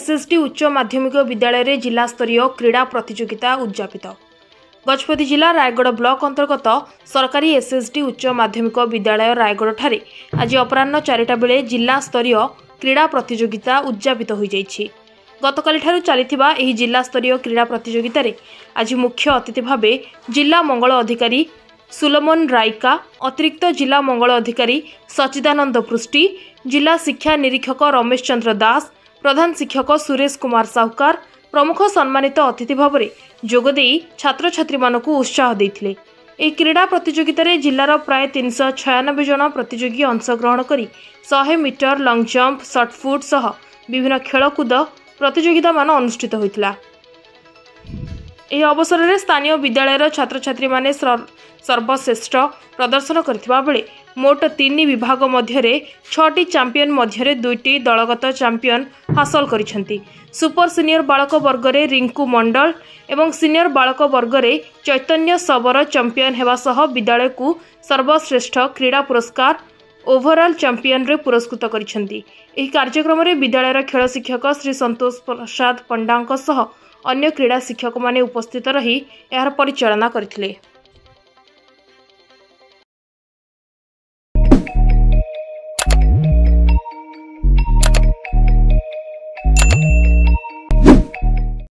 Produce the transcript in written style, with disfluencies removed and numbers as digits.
SSD उच्च माध्यमिक विद्यालय रे जिला स्तरीय क्रीड़ा प्रतियोगिता उद्यापित। गजपति जिला रायगढ़ ब्लॉक अंतर्गत सरकारी एसएसडी उच्च माध्यमिक विद्यालय रायगढ़ ठारे आज अपराह्न 4टा बेले जिला स्तरीय क्रीड़ा प्रतियोगिता उद्यापित हो जाइछि। गतकाली ठारू चलिथिबा एही जिला स्तरीय क्रीड़ा प्रतियोगिता रे आज मुख्य अतिथि भाबे जिला मंगल अधिकारी सुलमन रायका, अतिरिक्त जिला मंगल अधिकारी सचिदानंद पृष्टि, जिला शिक्षा निरीक्षक रमेश चंद्र दास, प्रधान शिक्षक सुरेश कुमार साहुकार प्रमुख सम्मानित अतिथि भाव में जोगदे छात्र छात्री मानकु उत्साह देथिले। एही क्रीड़ा प्रतियोगिता रे जिल्लार प्राय 396 जन प्रतियोगी अंशग्रहण करी 100 मीटर लंग जंप, शॉटपुट सह विभिन्न खेलकूद प्रतियोगिता मान अनुष्ठित होइतिला। एही अवसर में स्थानीय विद्यालय छात्र छात्री माने सर्वश्रेष्ठ प्रदर्शन करथिबा बेले मोट 3 विभाग मध्य 6टी चैंपियन मध्य 2टी दलगत चैंपियन हासिल करिसेंती। सुपर सीनियर बालक वर्ग में रिंकू मंडल एवं सीनियर बालक वर्ग में चैतन्य सबर चैंपियन हेबा सह विद्यालय को सर्वश्रेष्ठ क्रीड़ा पुरस्कार ओवरऑल चैंपियन रे पुरस्कृत करिसेंती। एही कार्यक्रम में विद्यालय खेल शिक्षक श्री संतोष प्रसाद पंडा सह अन्य क्रीड़ा शिक्षक माने उपस्थित रही यार परिचालना करथिले।